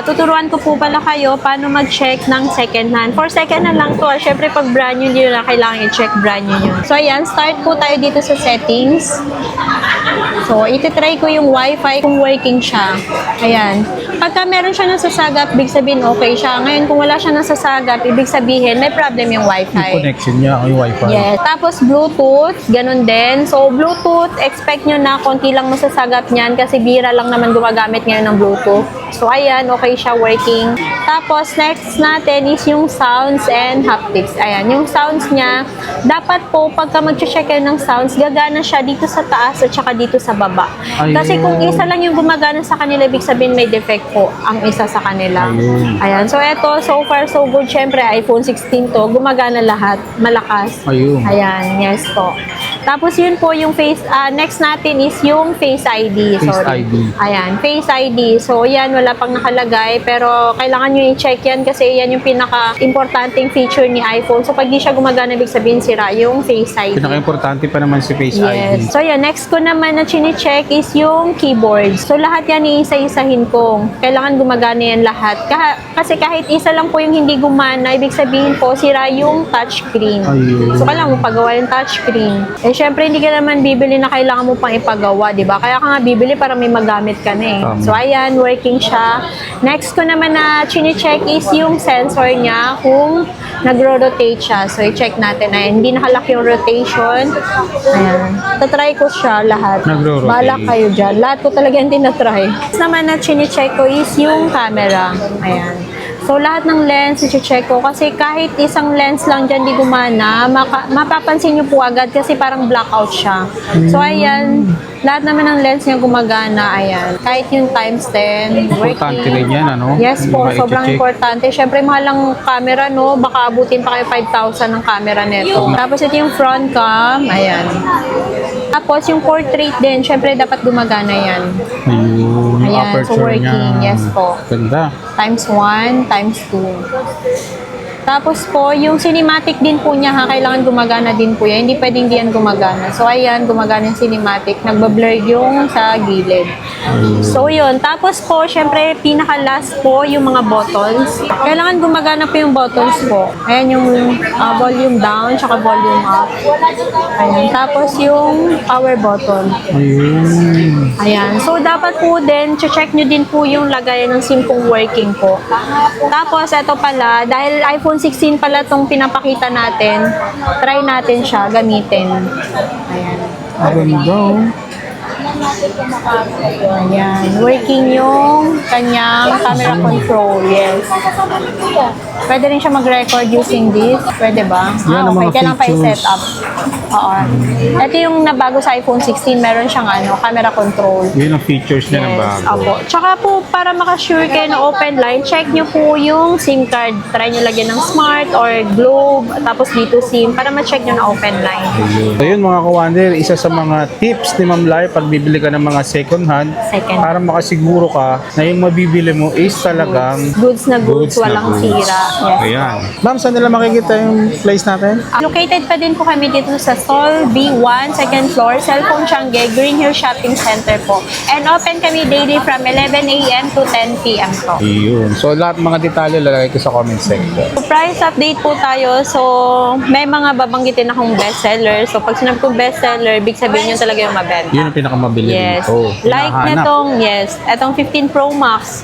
tuturuan ko po pala kayo paano mag-check ng second hand. For second hand lang to. Syempre, pag brand new, hindi na kailangan i-check brand new yun. So, ayan. Start po tayo dito sa settings. So, ititry ko yung wifi kung working siya. Ayan. Pagka meron siya nasasagap, ibig sabihin okay siya. Ngayon, kung wala siya nasasagap, ibig sabihin may problem yung wifi. Yung connection niya o yung wifi. Yes. Tapos, Bluetooth, ganun din. So, Bluetooth, expect nyo na konti lang masasagap niyan kasi bira lang naman gumagamit ngayon ng Bluetooth. So, ayan, okay siya, working. Tapos, next natin is yung sounds and haptics. Ayan, yung sounds niya, dapat po, pagka mag-check kayo ng sounds, gagana siya dito sa taas at saka dito sa baba. Ayun. Kasi kung isa lang yung gumagana sa kanila, ibig sabihin may defect po ang isa sa kanila. Ayun. Ayan, so eto, so far so good. Syempre, iPhone 16 to, gumagana lahat, malakas. Ayun. Ayan, yes po. Tapos yun po yung next natin is yung Face ID. Face Sorry. ID. Ayan, Face ID. So yan, wala pang nakalagay, pero kailangan nyo i-check yan kasi yan yung pinaka-importanting feature ni iPhone. So pag di siya gumagana, ibig sabihin sira yung Face ID. Pinaka-importante pa naman si Face ID. Yes. So yan, next ko naman na chine-check is yung keyboard. So lahat yan iisa-isahin ko. Kailangan gumagana yan lahat. Kasi kahit isa lang po yung hindi gumana, ibig sabihin po, sira yung touchscreen. Ayun. So kailangan mo pagawa yung touchscreen. Syempre, hindi ka naman bibili na kailangan mo pang ipagawa, di ba? Kaya ka nga bibili para may magamit ka na eh. So, ayan, working siya. Next ko naman na chine-check is yung sensor niya kung nagro-rotate siya. So, i-check natin na hindi nakalak yung rotation. Ayan. Tatry ko siya lahat. Nagro-rotate. Bala kayo dyan. Lahat ko talaga hindi na-try. Next naman na chine-check ko is yung camera. Ayan. So, lahat ng lens, i-check ko. Kasi kahit isang lens lang dyan di gumana, mapapansin nyo po agad kasi parang blackout siya. So, ayan. Lahat naman ng lens niya gumagana. Ayan. Kahit yung times 10, Importante working. rin yan, ano? Yes po, Yung sobrang ma-check. importante. Siyempre, mahal ang camera, no? Baka abutin pa kayo 5,000 ng camera neto. Tapos, ito yung front cam. Ayan. Tapos, yung portrait din, siyempre, dapat gumagana yan. Ayun. Yung Ayan, so aperture working. niya. Yes po. Ganda. Times 1, times 2. Tapos po, yung cinematic din po niya, kailangan gumagana din po yan. Hindi pwedeng di yan gumagana. So, ayan, gumagana yung cinematic. Nagbablur yung sa gilid. So, yun. Tapos po, syempre, pinaka-last po, yung mga buttons. Kailangan gumagana po yung buttons po. Ayan, yung volume down, tsaka volume up. Ayan. Tapos, yung power button. Ayun. Ayan. So, dapat po din, check nyo din po yung lagayan ng SIM kung working po. Tapos, ito pala, dahil iPhone 16 pala itong pinapakita natin, try natin siya gamitin. Ayan. Ganda. Ayan. Working yung kanyang camera control. Yes. Pwede rin siya mag-record using this. Pwede ba? Yan ang Okay. mga Kailangan pa features. i-set up. Oo. Ito yung nabago sa iPhone 16. Meron siyang camera control. Yun ang features niya ng Yes, bago. opo. Tsaka po, para makasure kayo na open line, check nyo po yung SIM card. Try nyo lagyan ng Smart or Globe, tapos dito SIM, para ma-check nyo na open line. So yun mga ka-wonder, isa sa mga tips ni Ma'am Lai pag bibili ka ng mga second hand, Second. para makasiguro ka na yung mabibili mo is talagang Goods na goods, na walang goods. sira. Yes. Ayan. Ma'am, saan nila makikita yung place natin? Located pa din po kami dito sa Stall B1, second floor, Cellphone Changi, Green Hill Shopping Center po. And open kami daily from 11 a.m. to 10 p.m. po. Ayun. So lahat mga detalye lalagay ko sa comment section. So, price update po tayo. So, may mga babanggitin akong bestseller. So, pag sinabi kong bestseller, big sabihin yun talaga yung mabenta. Yun ang pinakamabili Yes. dito. Like Hinahanap. netong, yes, etong 15 Pro Max.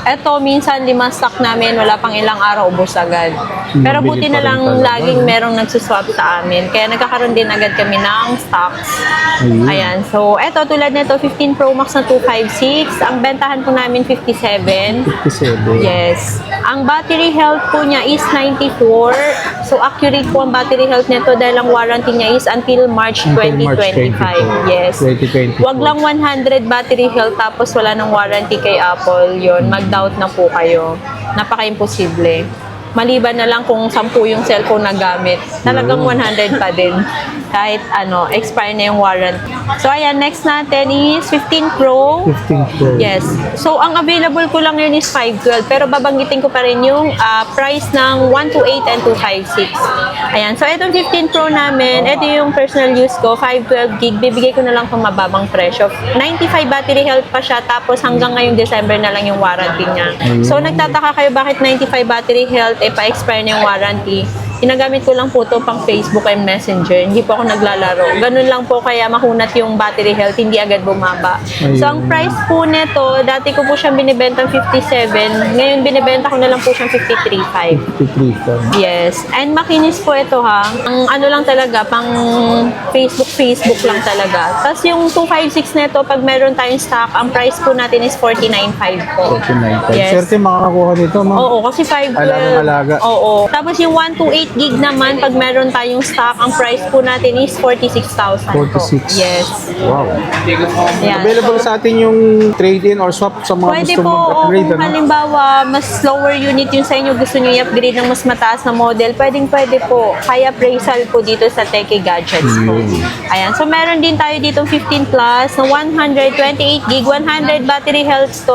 Eto, minsan 5 stock namin, wala pang ilang araw, ubos agad. Pero buti Mabili na pa rin lang talaga, laging no? merong nagsuswap sa amin. Kaya nagkakaroon din agad kami ng stocks. Ayun. Ayan. So, eto, tulad nito, 15 Pro Max na 256. Ang bentahan po namin 57. 57. Yes. Ang battery health po niya is 94. So, accurate po ang battery health nito dahil ang warranty niya is until March Until March 2025. Yes. 2024. Wag lang 100 battery health tapos wala ng warranty kay Apple. Yun, mag-doubt na po kayo. Napaka-imposible. Maliban na lang kung 10 yung cellphone na gamit. Talagang 100 pa din. Kahit expire na yung warranty. So, ayan, next natin is 15 Pro. 15 Pro. Yes. So, ang available ko lang yun is 512. Pero babanggitin ko pa rin yung price ng 128 and 256. Ayan. So, itong 15 Pro namin, ito yung personal use ko, 512 gig. Bibigay ko na lang itong mababang presyo. 95 battery health pa siya. Tapos, hanggang ngayong December na lang yung warranty niya. So, nagtataka kayo bakit 95 battery health, pa-expire na yung warranty. Ginagamit ko lang po ito pang Facebook and Messenger. Hindi po ako naglalaro. Ganun lang po kaya mahunat yung battery health, hindi agad bumaba. So, ang price po nito, dati ko po siyang binibenta 57. Ngayon, binibenta ko na lang po siyang 53.5. 53 Yes. And makinis po ito ha. Ang ano lang talaga, pang Facebook lang talaga. Tapos yung 256 nito, pag meron tayong stock, ang price po natin is 49.5 po. 49. Yes. Swerte makakakuha nito, ma'am. Oo, kasi 512. Alagang-alaga. Oo. Tapos yung 128 gig naman, pag meron tayong stock, ang price po natin is 46,000 po. 46. Yes. Wow. Yan. Available So, sa atin yung trade-in or swap sa mga pwede gusto po, mag-upgrade. kung halimbawa, mas lower unit yung sa inyo, gusto nyo i-upgrade ng mas mataas na model, pwede po. Kaya appraisal po dito sa Techie Gadgets po. Ayan. So, meron din tayo dito 15 plus na 128 gig, 100 battery health to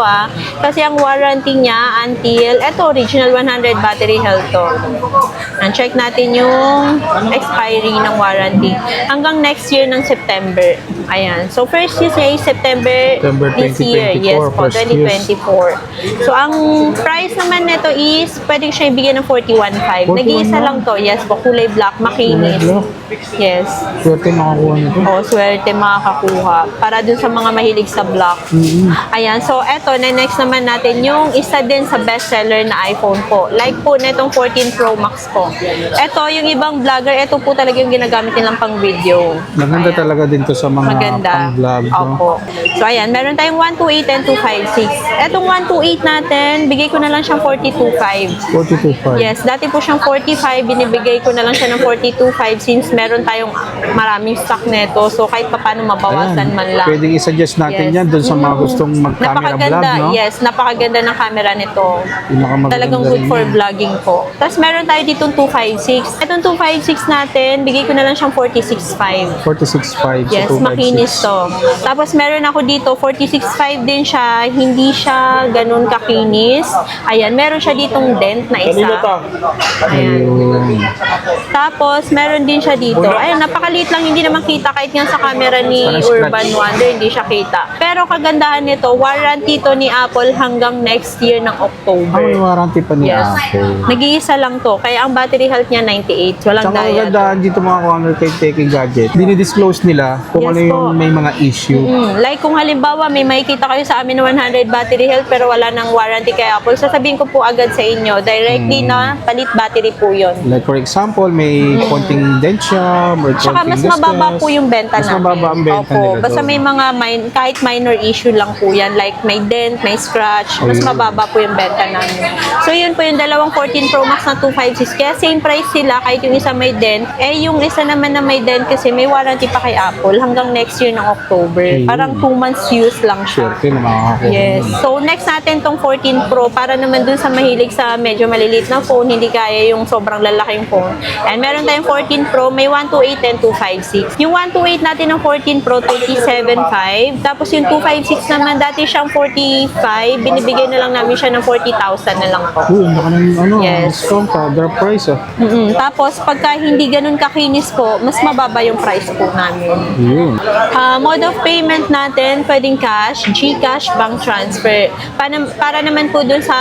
Kasi ang warranty niya until, eto original 100 battery health to. And check natin yung expiry ng warranty. Hanggang next year ng September. Ayan. So, first use niya is September this year. 2024, Yes po, first use. 2024. So, ang price naman nito is, pwede siya ibigay ng 41.5. 41 Nag-iisa lang? lang to. Yes po, kulay black, makinis. Kulay black? Yes. Swerte makakuha nito. O, swerte makakakuha. Para dun sa mga mahilig sa black. Ayan. So, eto, na next naman natin yung isa din sa bestseller na iPhone po. Like po netong 14 Pro Max po. Eto, yung ibang vlogger, eto po talaga yung ginagamit nilang pang video. Maganda talaga din to sa mga Maganda. pang-vlog. No? Opo. So, ayan. Meron tayong 128 and 256. Etong 128 natin, bigay ko na lang siyang 42.5. 42.5. Yes, dati po siyang 45, binibigay ko na lang siya ng 42.5 since meron tayong maraming stock neto. So, kahit pa paano mabawasan Ayan. man lang. Pwedeng i-suggest natin Yes. yan dun sa mga gustong mag-camera vlog, Napakaganda, no? yes, napakaganda ng camera nito. Pinakamaganda Talagang good rin for yan. vlogging po. Tapos meron tayo ditong 256. Itong 256 natin, bigay ko na lang siyang 46.5. 46.5 Yes, sa 256. makinis to. Tapos meron ako dito, 46.5 din siya. Hindi siya ganun kakinis. Ayan, meron siya ditong dent na isa. Ayan. Ayun. Tapos, meron din siya dito. Ayun, napakaliit lang. Hindi naman kita kahit nga sa camera ni Parang Urban scratch. Wonder, hindi siya kita. Pero kagandahan nito, warranty to ni Apple hanggang next year ng Ah, may October. warranty pa niya. Yes. Nag-iisa lang to. Kaya ang battery health niya 98. Walang Tsaka dial. kagandahan dito mga corner kay Techie Gadget. Dinidisclose nila kung Yes ano yung po. may mga issue. Like kung halimbawa may makikita kayo sa amin na 100 battery health pero wala nang warranty kay Apple, sasabihin ko po agad sa inyo, directly na palit battery po yun. Like for example, may konting dent siya, may Tsaka mas konting mababa gasgas. po yung benta Mas namin. mababa ang benta Opo, nila basta doon. may mga kahit minor issue lang po yan. Like may dent, may scratch, mas Ayun. mababa po yung benta namin. So yun po yung dalawang 14 Pro Max na 256. Kaya same price sila kahit yung isa may dent. Yung isa naman na may dent kasi may warranty pa kay Apple hanggang next year ng October. Ayun. Parang 2 months use lang siya. Swerte na makakakuha. Yes. So, next natin tong 14 Pro para naman dun sa mahilig sa medyo maliliit na phone, hindi kaya yung sobrang lalaking phone. And meron tayong 14 Pro, may 128 and 256. Yung 128 natin ng 14 Pro, 37.5. Tapos yung 256 naman, dati siyang 45. Binibigay na lang namin siya ng 40,000 na lang po. Uy, baka ng Yes. discount drop price Tapos, pagka hindi ganun kakinis po, mas mababa yung price po namin. Yun. Mode of payment natin, pwedeng cash, GCash, bank transfer. Para naman po dun sa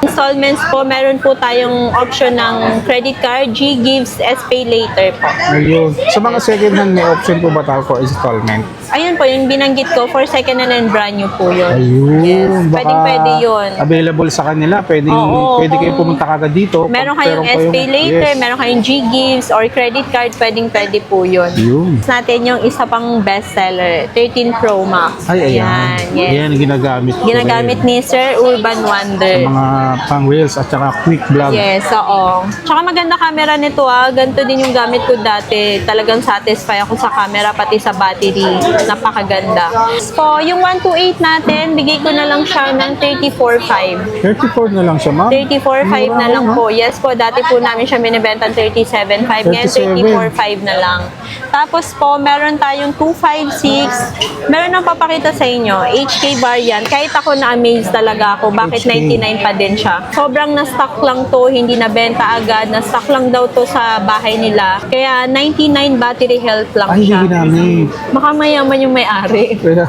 installments po, meron po tayong option ng credit card, G-Gives, S-Pay Later po. Ayun. Sa mga second hand, may option po ba tayo for installment? Ayun po, yung binanggit ko, for second hand and brand new po yun. Ayun. Yes, Baka pwede yun. available sa kanila. Pwede Oo, kayo kung pumunta kagad dito. Meron Pag kayong S-Pay Later, yes. meron kayong G-Gives or credit card, pwede po yun. Yun. Natin yung isa pang bestseller, 13 Pro Max. Ay, ayan. Yes. Ayan, ginagamit ko Ginagamit rin. ni Sir Urban Wonder. Sa mga pang reels at saka quick vlog. Yes, oo. Tsaka maganda camera nito Ganito din yung gamit ko dati. Talagang satisfy ako sa camera pati sa battery. Napakaganda. So, yung 128 natin, bigay ko na lang siya ng 34.5. 34 na lang siya, ma'am. 34.5 na lang po. Yes po, dati po namin siya binibenta 37.5. Ngayon, 34.5 na lang. Tapos po, meron tayong 256. Meron nang papakita sa inyo, HK variant. Kahit ako na-amaze talaga ako, bakit HK? 99 pa din siya. Sobrang na-stock lang to, hindi nabenta agad. Na-stock lang daw to sa bahay nila. Kaya 99 battery health lang Ay, siya. hindi ginamit. Baka mayaman yung may-ari. Kaya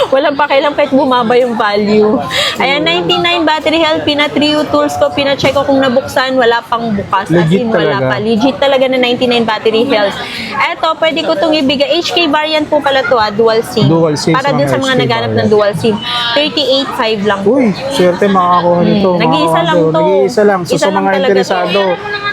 Walang pakialam kahit bumaba yung value. Ayan, 99 battery health, pina-trio tools ko, pina-check ko kung nabuksan, wala pang bukas. As Legit in, wala talaga. pa. Legit talaga na 99 battery health. Eto, pwede ko itong ibigay. HK variant po pala to dual SIM. Dual SIM Para sa dun mga sa mga HK naghanap ng variant. dual SIM. 38.5 lang po. Uy, swerte makakakuha nito. Nag-iisa lang to. Nag-iisa lang. So, Isa sa lang mga talaga interesado,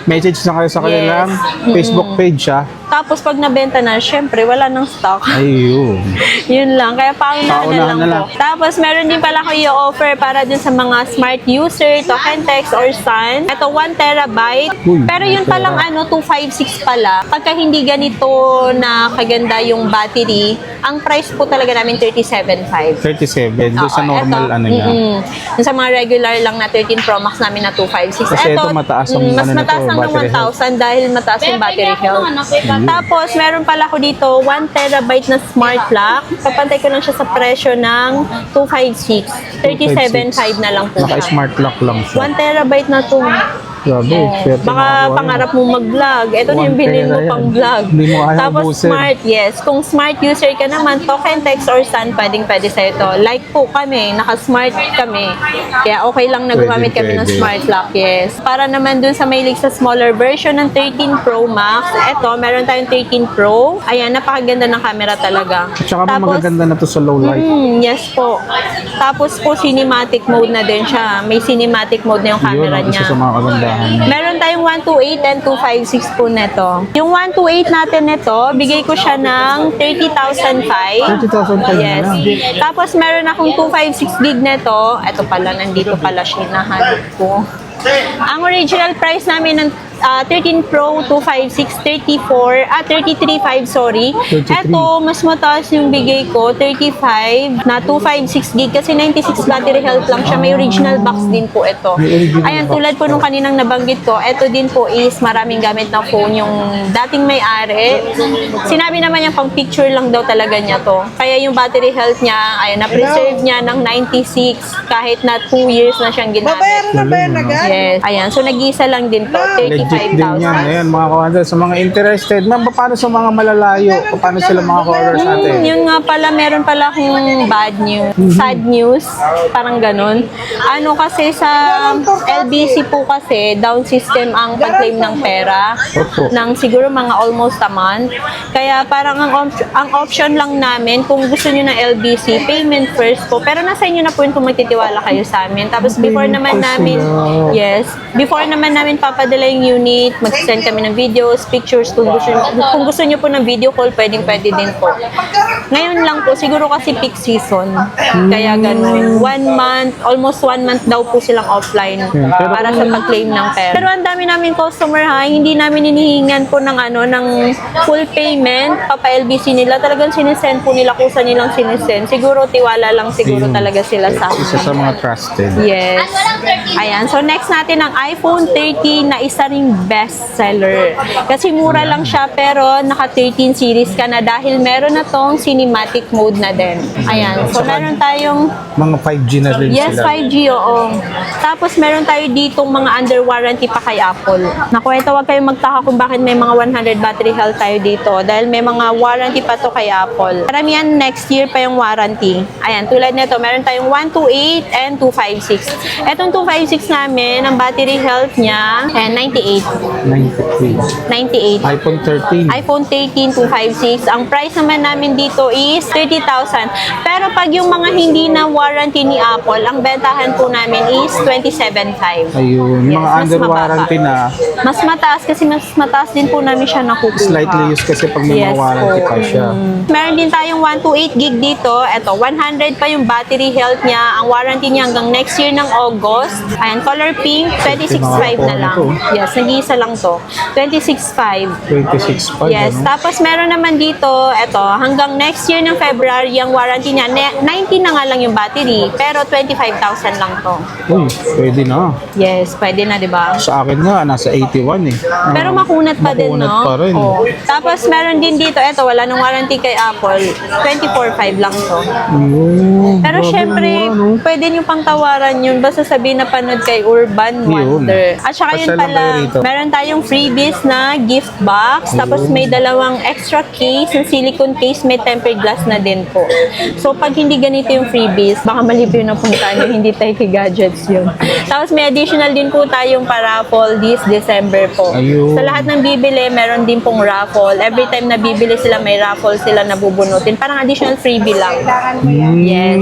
message na kayo sa kanilang Facebook page, ha? Tapos pag nabenta na, syempre, wala nang stock. Ayun. Yun lang. Kaya paunahan Paunahan na na lang po. Tapos meron din pala ko i-offer para dun sa mga smart user, token text or sun. Ito 1 terabyte. Uy, Pero yun 1 palang tera. 256 pala. Pagka hindi ganito na kaganda yung battery, ang price po talaga namin 37.5. 37. Doon sa Oo, normal eto, ano niya. Yung sa mga regular lang na 13 Pro Max namin na 256. Kasi ito mataas ang mas ano mataas nito, lang ng battery health. 1,000 dahil mataas yung battery health. Tapos, meron pala ako dito 1 terabyte na smart lock. Papantay ko lang siya sa presyo ng 256. 37.5 na lang po siya. Naka-smart lock lang siya. 1 terabyte na to. Grabe, swerte Baka makakakuha pangarap mo mag-vlog. Ito na yung 1 bilhin mo tera yan. pang vlog. Hindi mo kaya Tapos ubusin. smart, yes. Kung smart user ka naman, token text or sun, pwede sa ito. Like po kami, naka-smart kami. Kaya okay lang na gumamit kami ng Pwede. smart lock, yes. Para naman dun sa mahilig sa smaller version ng 13 Pro Max, ito, meron tayong 13 Pro. Ayan, napakaganda ng camera talaga. At saka magaganda na to sa low light. Yes po. Tapos po, cinematic mode na din siya. May cinematic mode na yung Yun camera ang niya. isa sa mga kagandahan. Meron tayong 128 and 256 po neto. Yung 128 natin neto, bigay ko siya ng 30,005. 30,000 pa Yes. na. Tapos meron akong 256 gig neto. Ito pala, nandito pala siya, hinahanap ko. Ang original price namin ng 13 Pro 256 33.5 sorry. 33. Ito mas mataas yung bigay ko 35 na 256 gig kasi 96 battery health lang siya. May original box din po ito. May original Ayan, box tulad po nung kaninang nabanggit ko, ito din po is maraming gamit na phone yung dating may-ari. Sinabi naman niya pang picture lang daw talaga niya to. Kaya yung battery health niya, ayan, na-preserve niya ng 96 kahit na 2 years na siyang ginamit. Babayaran na ba yan agad? Yes. Ayan, so nag-iisa lang din to, Legit din yan. 35,000. Ayan, mga kawander. Sa mga interested, ma'am, paano sa mga malalayo? Paano sila mga ka-orders natin? Yun nga pala, meron pala akong bad news. Sad news. Parang ganun. Ano kasi sa LBC po kasi, down system ang pag-claim ng pera. Opo. Ng siguro mga almost a month. Kaya parang ang option lang namin, kung gusto nyo ng LBC, payment first po. Pero nasa inyo na po yun kung magtitiwala kayo sa amin. Tapos before Payment naman first namin, sila. yes, before naman namin papadala yung unit, mag-send kami ng videos, pictures, kung gusto nyo po ng video call, pwede din po. Ngayon lang po, siguro kasi peak season. Kaya ganun. 1 month, almost 1 month daw po silang offline Pero para sa pag-claim ng pera. Pero ang dami namin customer ha, hindi namin hinihingan po ng ng full payment, papa-LBC nila. Talagang sinesend po nila kung saan nilang sinesend. Siguro tiwala lang siguro Ayun. talaga sila sa Isa sa amin. mga trusted. Yes. Ayan. So, next natin ang iPhone 13 na isa ring bestseller. Kasi mura lang siya, pero naka 13 series ka na dahil meron na tong cinematic mode na din. Ayan. So, meron tayong Mga 5G na rin yes, sila. 5G, oo. Tapos meron tayo ditong mga under warranty pa kay Apple. Naku, ito wag kayong magtaka kung bakit may mga 100 battery health tayo dito. Dahil may mga warranty pa to kay Apple. Karamihan next year pa yung warranty. Ayan, tulad nito, meron tayong 128 and 256. Etong 256 namin, ang battery health niya, 98. 93. 98. iPhone 13. iPhone 13 256. Ang price naman namin dito is 30,000. Pero pag yung mga hindi na warranty ni Apple, ang bentahan po namin is 27,500. Ayun. Yes, Mga mas under mababa. warranty na. Mas mataas kasi mas mataas din po namin siya nakukuha. Slightly used kasi pag may mga warranty po. pa siya. Meron din tayong 128 gig dito. Ito, 100 pa yung battery health niya. Ang warranty niya hanggang next year ng August. Ayan, color pink, 26.5 na lang. Ito. Yes, Nag-iisa lang to. 26.5. 26.5, Yes. ano? Tapos meron naman dito, eto, hanggang next year ng February, ang warranty niya, 19 na nga lang yung battery, pero 25,000 lang to. Uy, pwede na. Yes, pwede na, di ba? Sa akin nga, nasa 81 eh. Pero makunat pa din, Makunat no? pa rin. Oo. Tapos meron din dito, eto, wala nang warranty kay Apple, 24.5 lang to. Yun, Pero grabe syempre, na mura, no? pwede nyo pang tawaran yun. Basta sabihin na panood kay Urban Yun. Wonder. At saka yun Pasal lang pala, kayo rito. meron tayong freebies na gift box. Tapos may dalawang extra case, yung silicone case, may tempered glass na din po. So pag hindi ganito yung freebies, baka mali po yung napuntaan yung hindi tayo kay gadgets yun. Tapos may additional din po tayong paraffle this December po. Ayun. Sa lahat ng bibili, meron din pong raffle. Every time na bibili sila, may raffle sila na bubunutin. Parang additional freebie lang. Yes.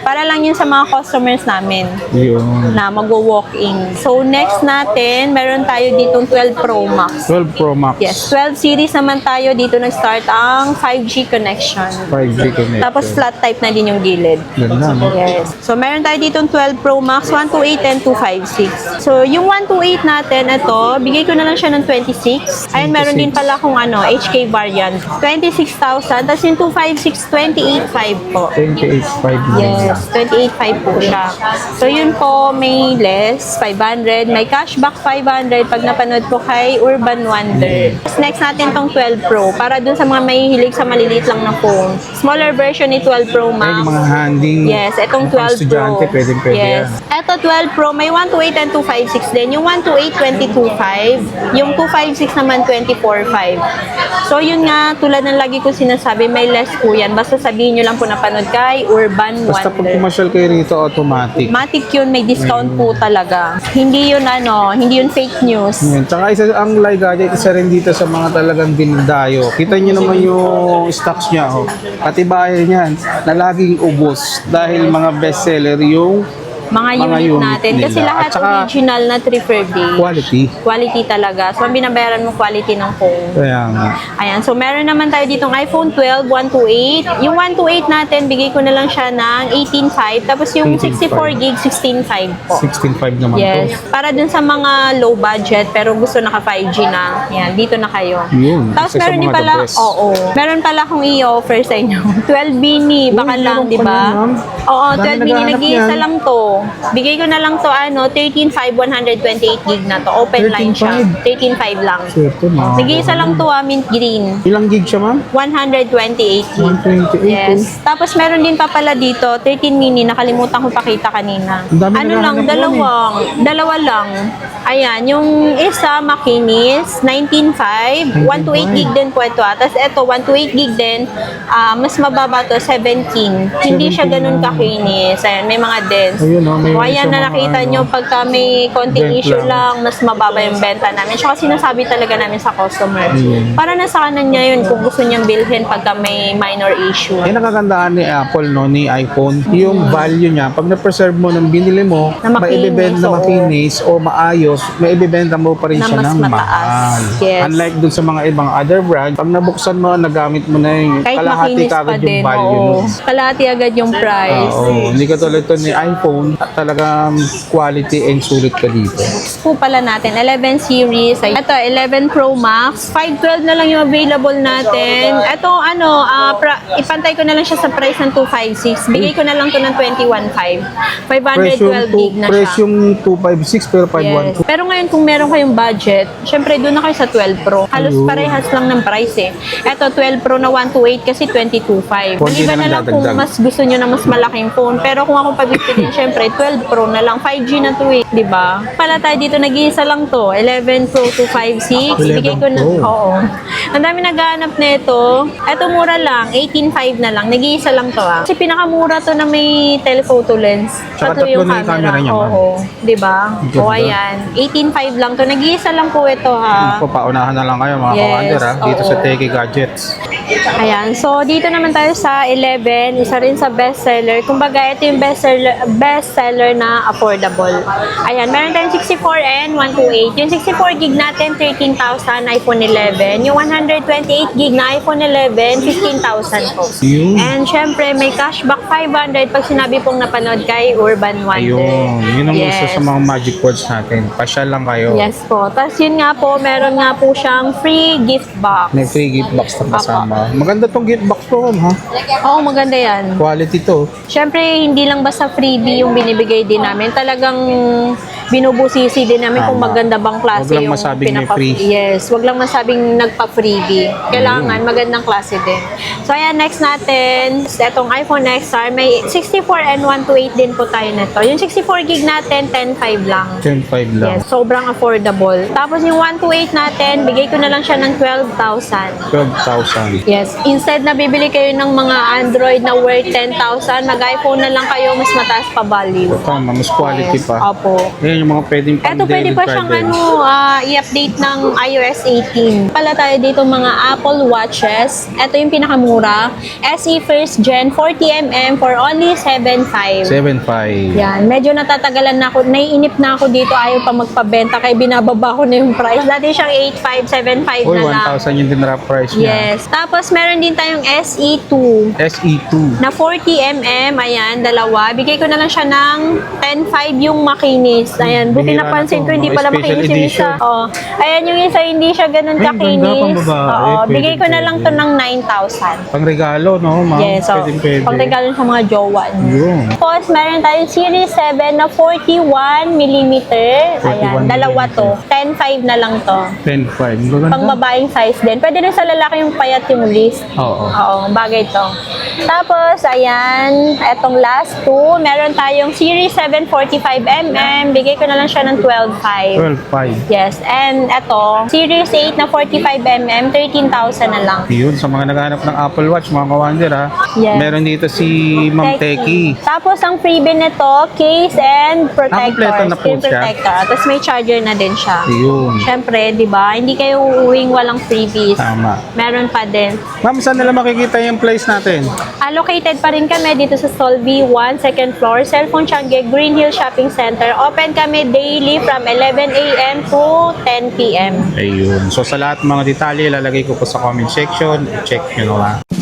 Para lang yun sa mga customers namin Yun. na mag-walk-in. So, next natin, meron tayo ditong 12 Pro Max. 12 Pro Max. Yes, 12 series naman tayo. Dito nag-start ang 5G connection. 5G connection. Tapos flat type na din yung gilid. Ganda, no? Yes. So, meron tayo ditong 12 Pro Max, 128 and 256. So, yung 128 natin, ito, bigay ko na lang siya ng 26. Ayun, meron din pala akong HK variant. 26,000. Tapos yung 256, 28,500 po. 28.5 na. Yes, 28.5 po siya. So, yun po, may less, 500. May cashback, 500 pag napanood po kay Urban Wonder. Next natin tong 12 Pro, para dun sa mga mahihilig sa maliliit lang na phone. Smaller version ni 12 Pro Ay, Max. yung mga handy. Yes, itong mga 12 Pro. estudyante, pwede Yes. Ito 12 Pro, may 128 and 256 din. Yung 128, 22.5. Yung 256 naman, 24.5. So, yun nga, tulad ng lagi ko sinasabi, may less po yan. Basta sabihin nyo lang po napanood kay Urban Basta pag Wonder. pumasyal kayo rito, automatic. Matic yun, may discount po talaga. Hindi yun hindi yun fake news. Yan. Tsaka isa, ang Light Gadget, isa rin dito sa mga talagang dinadayo. Kita nyo naman yung stocks niya. Oh. Katibayan yan na laging ubos dahil mga bestseller yung Mga unit natin. Kasi nila. lahat At saka, original na 3 quality. Quality talaga. So, ang binabayaran mo quality ng phone. Kaya nga. Ayan. So, meron naman tayo ditong iPhone 12, 128. Yung 128 natin, bigay ko na lang siya ng 18.5. Tapos yung 64 gig, 16.5 po. 16.5 naman Yes. Para dun sa mga low budget pero gusto naka 5G na. Yan, dito na kayo. Yun. Tapos Isa sa meron din mga pala, the best. meron pala akong i-offer sa inyo. 12 mini, baka Uy, lang, meron di pa ba? yan, ma'am. Oo, Dami 12 mini, naghahanap nag-iisa yan. lang to. Bigay ko na lang to, 13.5, 128 gig na to. Open line siya. 13.5 lang. Swerte, ma'am. Nag-iisa lang to, mint green. Ilang gig siya, ma'am? 128 gig. 128. Yes. Tapos meron din pa pala dito, 13 mini, nakalimutan ko pakita kanina. Ang dami Ano lang, naghahanap dalawa lang. Ayan, yung isa makinis, 19.5, 1 to 8 gig din po ito. Tapos ito, 1 to 8 gig din, mas mababa to, 17. Hindi siya 17 ganun na. kakinis. Ayan, may mga dents. Ayun, oh, may O ayan isa na mga nakita ano, nyo, pagka may konting dent issue lang. lang, mas mababa yung benta namin. Tsaka sinasabi talaga namin sa customer. Ayun. Para nasa kanan niya yun kung gusto niyang bilhin pagka may minor issue. Yung nakagandaan ni Apple, no, ni iPhone, yung value niya, pag na-preserve mo ng binili mo, Na makinis, maibibenta na oo. makinis o maayos, maibibenta mo pa rin Na siya mas ng mataas. mahal. Yes. Unlike dun sa mga ibang other brand, pag nabuksan mo, nagamit mo na yung Kahit kalahati makinis pa kagad yung din, value oo. nun. Kalahati agad yung price. Oo, hindi ka tulad to ni iPhone, talagang quality and sulit ka dito. Po pala natin, 11 series. Ito, 11 Pro Max. 512 na lang yung available natin. Ito, ipantay ko na lang siya sa price ng 256. Bigay ko na lang to ng 21.5. 512 gig na siya. Presyong 256 pero 512. Yes. Pero ngayon, kung meron kayong budget, syempre doon na kayo sa 12 Pro. Halos Ayun. parehas lang ng price eh. Ito, 12 Pro na 128 kasi 22.5. Konti Iba na na lang lang kung dadagdag. mas gusto nyo na mas malaking phone. Pero kung ako pabibigyan, syempre 12 Pro na lang. 5G na to eh. Diba? Pala tayo dito, nag-iisa lang to. 11 Pro 256. 11 Bigay ko na. Pro. Oo. Ang dami naghahanap nito. Ito mura lang. 18.5 na lang. Nag-iisa lang to ah. Kasi pinakamura to na may telephoto lens. Tsaka Ito tatlo na yung camera niya, ma'am. Oo. Diba? Ganda. O ayan. 18.5 lang to. Nag-iisa lang po ito ha. Papaunahan na lang kayo mga Yes, kawander ha, dito oo. sa Techie Gadgets. Ayan. So, dito naman tayo sa 11. Isa rin sa bestseller. Kumbaga, ito yung best seller na affordable. Ayan, meron tayong 64 and 128. Yung 64 gig natin, 13,000 iPhone 11. Yung 128 gig na iPhone 11, 15,000 po. Yun. And syempre, may cashback 500 pag sinabi pong napanood kay Urban Wonder. Ayun. Yun ang Yes. isa sa mga magic words natin. Pasyal lang kayo. Yes po. Tapos yun nga po, meron nga po siyang free gift box. May free gift box na kasama. Maganda tong gift box to, ha? Oo, maganda yan. Quality to. Syempre, hindi lang basta freebie yung binibigay din namin. Talagang binubusisi din namin kung Tama. maganda bang klase Wag lang yung masabing may free. Yes, wag lang masabing nagpa-freebie. Kailangan magandang klase din. So, ayan, next natin, etong iPhone XR, may 64 and 128 din po tayo nito. Yung 64 gig natin, 10.5 lang. 10.5 lang. Yes, sobrang affordable. Tapos yung 128 natin, bigay ko na lang siya ng 12,000. 12,000. Yes, instead na bibili kayo ng mga Android na worth 10,000, mag-iPhone na lang kayo, mas mataas pa value. Tama, mas quality Yes, pa. Opo. Ayan yung mga pwedeng Eto pwede pa siyang i-update ng iOS 18. Pala tayo dito mga Apple Watches. Eto yung pinakamura. SE First Gen 40mm for only 7.5. 7.5. Yan, medyo natatagalan na ako. Naiinip na ako dito. Ayaw pa magpabenta kaya binababa ko na yung price. Dati siyang 8.5, 7.5 Uy, na lang. 1,000 yung dinrap price niya. Yes. Tapos meron din tayong SE2 SE2. na 40mm. Ayan, dalawa. Bigay ko na lang siya ng 10.5 yung makinis. Ayan, buti Bihira na napansin to, ko hindi mga pala special makinis yung isa. edition. Oo. Ayan, yung isa hindi siya ganun Ay, ganda, kakinis. pambabae. Oo, Pwede, bigay ko na lang to pwede. ng 9,000. Pang regalo, no, ma'am? Yes, so, Pwede. pag regalo sa mga jowa niyo. Yun. Tapos, meron tayong Series 7 na 41mm. Ayan, 41 dalawa to. 10.5 na lang to. 10.5. Maganda. Pang babaeng size din. Pwede rin sa lalaki yung payat yung list. Oo. Oo, bagay to. Tapos, ayan, etong last two, meron tayong Series 7 45mm. Bigay ko na lang siya ng 12.5. 12.5. Yes, and eto, Series 8 na 45mm, 13,000 na lang. Yun, sa mga naghahanap ng Apple Watch, mga kawander, ha? Yes. Meron dito si Ma'am Teki. Tapos, ang freebie nito, case and protector. Kompleto na po Screen siya. protector. Tapos, may charger na din siya. Yun. Siyempre, di ba? Hindi kayo uuwing walang freebies. Tama. Meron pa din. Ma'am, saan nila makikita yung place natin? Allocated pa rin kami dito sa Solvi 1, second floor, Cellphone Changi, Green Hill Shopping Center. Open kami daily from 11 a.m. to 10 p.m. Ayun. So, sa lahat ng mga detalye, lalagay ko po sa comment section. Check nyo na lang.